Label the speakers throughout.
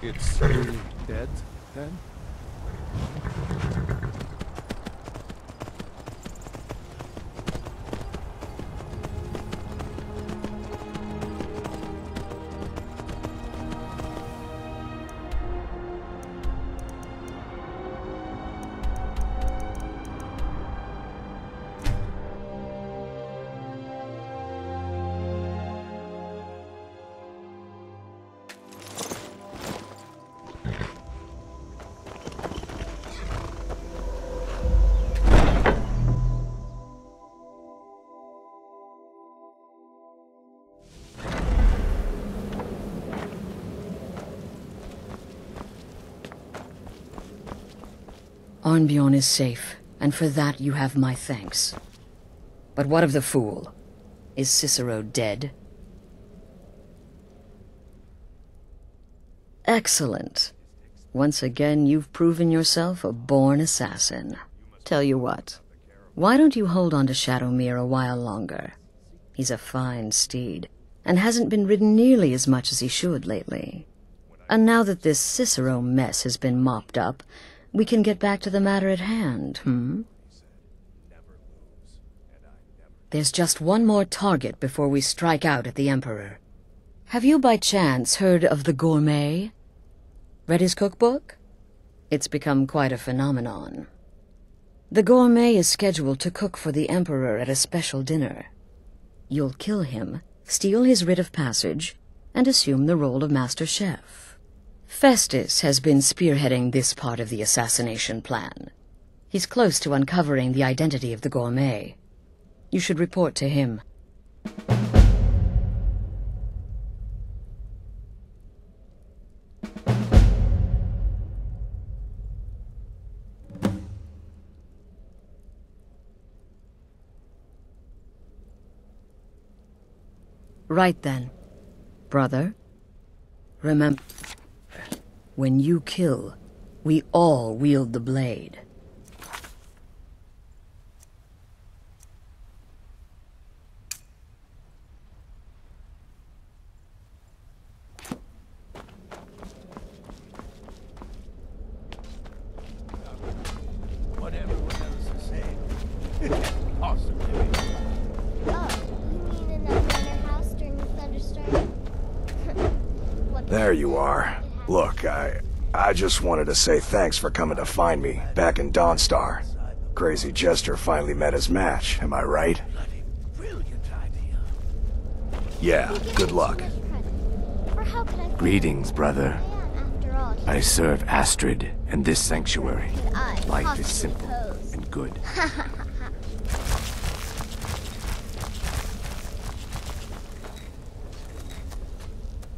Speaker 1: It's really dead, then?
Speaker 2: Arnbjorn is safe, and for that you have my thanks. But what of the fool? Is Cicero dead? Excellent. Once again, you've proven yourself a born assassin. Tell you what, why don't you hold on to Shadowmere a while longer? He's a fine steed, and hasn't been ridden nearly as much as he should lately. And now that this Cicero mess has been mopped up, we can get back to the matter at hand, There's just one more target before we strike out at the Emperor. Have you by chance heard of the Gourmet? Read his cookbook? It's become quite a phenomenon. The Gourmet is scheduled to cook for the Emperor at a special dinner. You'll kill him, steal his writ of passage, and assume the role of Master Chef. Festus has been spearheading this part of the assassination plan. He's close to uncovering the identity of the Gourmet. You should report to him. Right then, brother. Remember, when you kill, we all wield the blade.
Speaker 3: What everyone else is saying. Possibly.
Speaker 4: Oh, you mean in that manor house during the thunderstorm?
Speaker 5: There you are. Look, I just wanted to say thanks for coming to find me back in Dawnstar. Crazy Jester finally met his match, am I right?
Speaker 3: Brilliant idea.
Speaker 5: Yeah, good luck.
Speaker 4: Or how could I feel
Speaker 6: Greetings, brother.
Speaker 4: after all?
Speaker 6: I serve Astrid and this sanctuary.
Speaker 4: Could I
Speaker 6: Life is
Speaker 4: possibly
Speaker 6: simple
Speaker 4: pose?
Speaker 6: and good.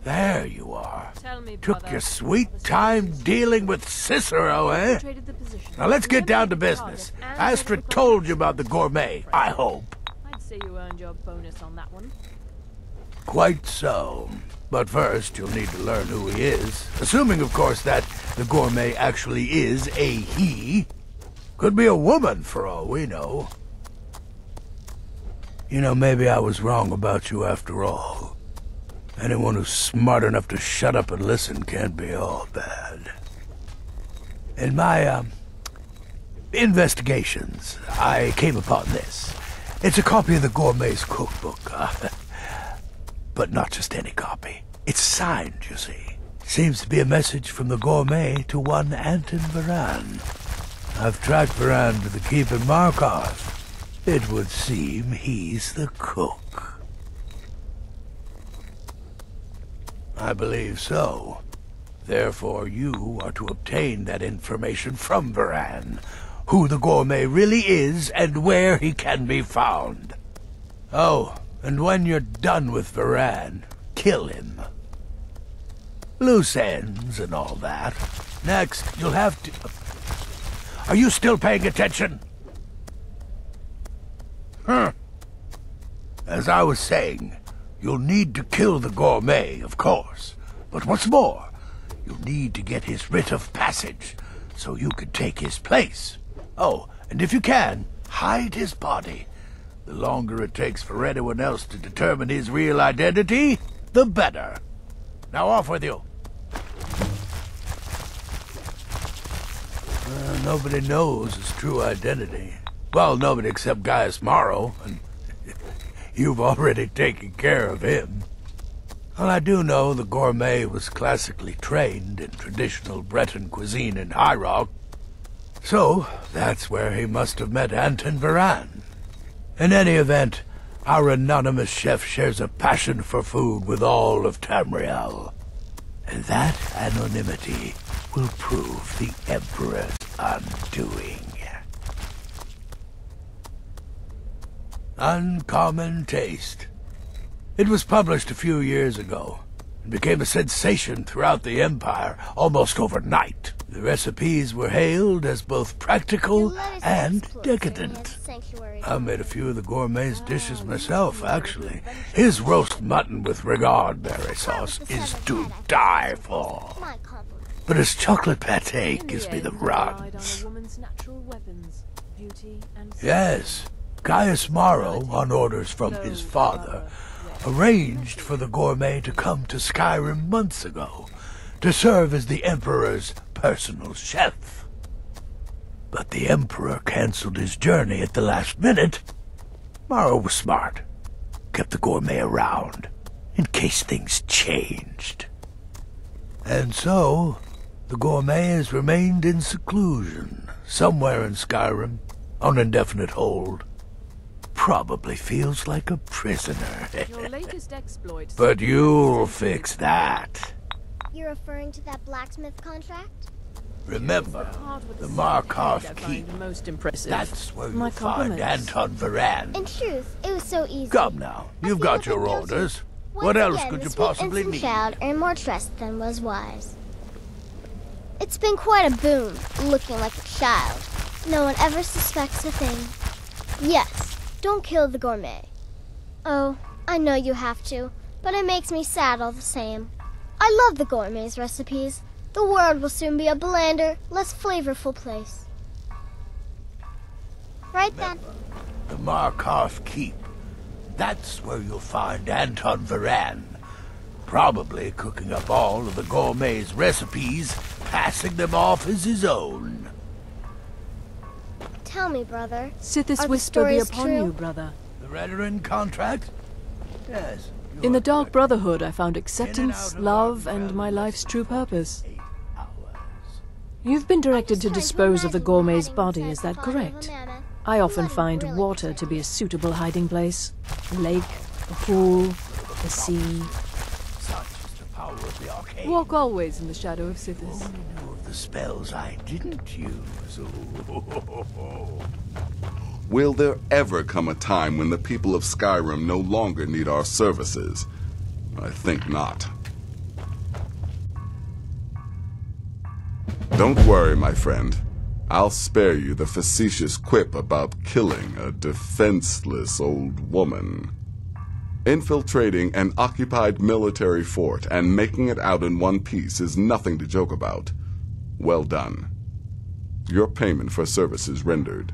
Speaker 3: There you are.
Speaker 7: Tell me,
Speaker 3: Took
Speaker 7: brother,
Speaker 3: your sweet time dealing with Cicero, eh?
Speaker 7: traded the position.
Speaker 3: Now let's get down to
Speaker 7: Remember the
Speaker 3: business.
Speaker 7: target and
Speaker 3: Astrid
Speaker 7: identify
Speaker 3: told
Speaker 7: the
Speaker 3: you about the Gourmet, I hope.
Speaker 7: I'd say you earned your bonus on that one.
Speaker 3: Quite so. But first, you'll need to learn who he is. Assuming, of course, that the Gourmet actually is a he. Could be a woman, for all we know. You know, maybe I was wrong about you after all. Anyone who's smart enough to shut up and listen can't be all bad. In my, investigations, I came upon this. It's a copy of the Gourmet's cookbook, but not just any copy. It's signed, you see. Seems to be a message from the Gourmet to one Anton Varan. I've tracked Varan to the keep in Markov. It would seem he's the cook. I believe so. Therefore, you are to obtain that information from Varan. Who the Gourmet really is and where he can be found. Oh, and when you're done with Varan, kill him. Loose ends and all that. Next, you'll have to... Are you still paying attention? As I was saying, you'll need to kill the Gourmet, of course. But what's more, you'll need to get his writ of passage, so you can take his place. Oh, and if you can, hide his body. The longer it takes for anyone else to determine his real identity, the better. Now off with you. Nobody knows his true identity. Well, nobody except Gaius Morrow, and you've already taken care of him. Well, I do know the gourmet was classically trained in traditional Breton cuisine in High Rock, so that's where he must have met Anton Varan. In any event, our anonymous chef shares a passion for food with all of Tamriel. And that anonymity will prove the Emperor's undoing. Uncommon Taste. It was published a few years ago and became a sensation throughout the Empire almost overnight. The recipes were hailed as both practical and decadent. I made a few of the gourmet's dishes myself, actually. His roast mutton with regard berry sauce is to die for. But his chocolate pâté gives me the runs. Yes, Gaius Morrow, on orders from his father, arranged for the gourmet to come to Skyrim months ago to serve as the Emperor's personal chef. But the Emperor canceled his journey at the last minute. Morrow was smart. Kept the gourmet around, in case things changed. And so, the gourmet has remained in seclusion, somewhere in Skyrim, on indefinite hold. Probably feels like a prisoner.
Speaker 7: Your latest exploit.
Speaker 3: But you'll fix that.
Speaker 4: You're referring to that blacksmith contract?
Speaker 3: Remember, the Markov Keep.
Speaker 7: Most impressive.
Speaker 3: That's where
Speaker 7: My
Speaker 3: you'll find
Speaker 7: compliments.
Speaker 3: Anton Varan.
Speaker 4: In truth, it was so easy.
Speaker 3: Come now, you've got your orders. What else could you possibly need?
Speaker 4: Child earned more trust than was wise. It's been quite a boon, looking like a child. No one ever suspects a thing. Yes, don't kill the gourmet. Oh, I know you have to, but it makes me sad all the same. I love the gourmet's recipes. The world will soon be a blander, less flavorful place. Right then.
Speaker 3: The Markov Keep. That's where you'll find Anton Varan. Probably cooking up all of the gourmet's recipes, passing them off as his own.
Speaker 4: Tell me, brother.
Speaker 7: Sithis
Speaker 4: Are the
Speaker 7: whisper be
Speaker 4: stories
Speaker 7: upon
Speaker 4: true?
Speaker 7: you, brother.
Speaker 3: The Redoran contract? Yes.
Speaker 7: In the Dark
Speaker 3: correct.
Speaker 7: Brotherhood, I found acceptance, love, and my life's true purpose.
Speaker 3: 8 hours.
Speaker 7: You've been directed to
Speaker 4: Trying
Speaker 7: dispose of the
Speaker 4: imagine
Speaker 7: gourmet's
Speaker 4: hiding
Speaker 7: body,
Speaker 4: inside
Speaker 7: is that
Speaker 4: the bottom of a
Speaker 7: correct?
Speaker 4: mammoth.
Speaker 7: I often
Speaker 4: Blood
Speaker 7: find
Speaker 4: really
Speaker 7: water
Speaker 4: upset
Speaker 7: to be
Speaker 4: me.
Speaker 7: a suitable hiding place. A lake, a pool, the sea.
Speaker 3: Such is the power of the arcane.
Speaker 7: Walk always in the shadow of Sithis.
Speaker 3: Only knew of the spells I didn't use.
Speaker 8: Will there ever come a time when the people of Skyrim no longer need our services? I think not. Don't worry, my friend. I'll spare you the facetious quip about killing a defenseless old woman. Infiltrating an occupied military fort and making it out in one piece is nothing to joke about. Well done. Your payment for services rendered.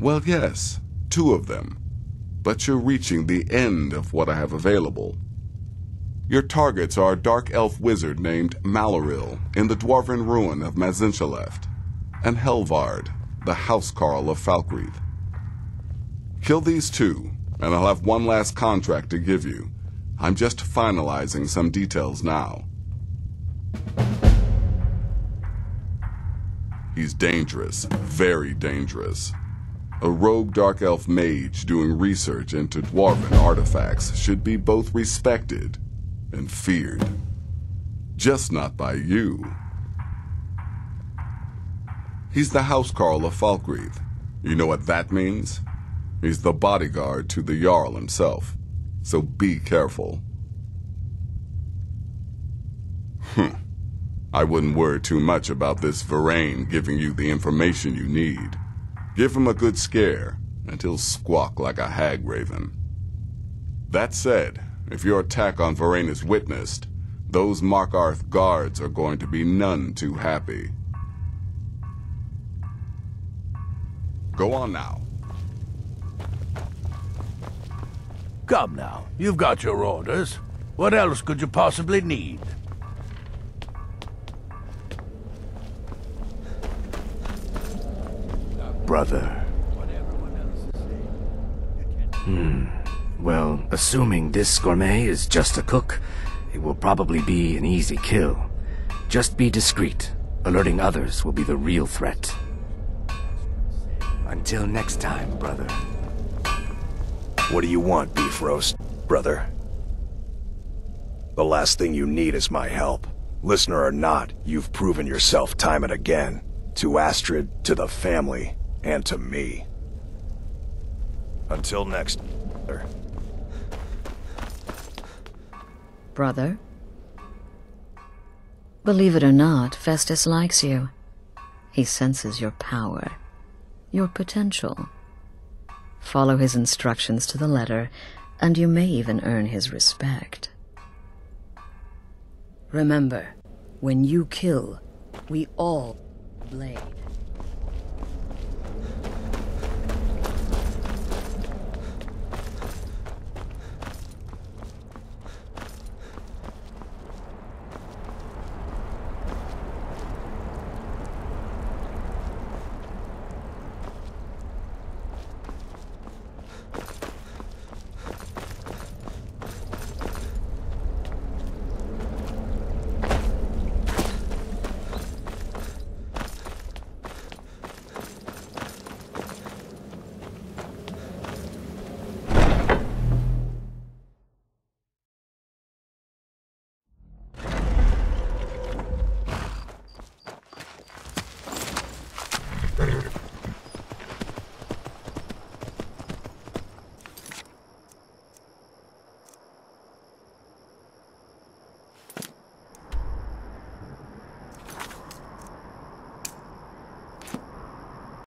Speaker 8: Well, yes, 2 of them. But you're reaching the end of what I have available. Your targets are a dark elf wizard named Maloril in the dwarven ruin of Mazinchaleft, and Helvard, the housecarl of Falkreath. Kill these 2, and I'll have one last contract to give you. I'm just finalizing some details now. He's dangerous, very dangerous. A rogue dark elf mage doing research into dwarven artifacts should be both respected and feared. Just not by you. He's the housecarl of Falkreath. You know what that means? He's the bodyguard to the Jarl himself. So be careful. I wouldn't worry too much about this Varane giving you the information you need. Give him a good scare, and he'll squawk like a hag raven. That said, if your attack on Varane is witnessed, those Markarth guards are going to be none too happy. Go on now.
Speaker 3: Come now, you've got your orders. What else could you possibly need?
Speaker 6: brother. Well, assuming this gourmet is just a cook, it will probably be an easy kill. Just be discreet. Alerting others will be the real threat. Until next time, brother.
Speaker 5: What do you want, beef roast, brother? The last thing you need is my help. Listener or not, you've proven yourself time and again. To Astrid, to the family, and to me. Until next, brother.
Speaker 2: Brother? Believe it or not, Festus likes you. He senses your power, your potential. Follow his instructions to the letter, and you may even earn his respect. Remember, when you kill, we all blade.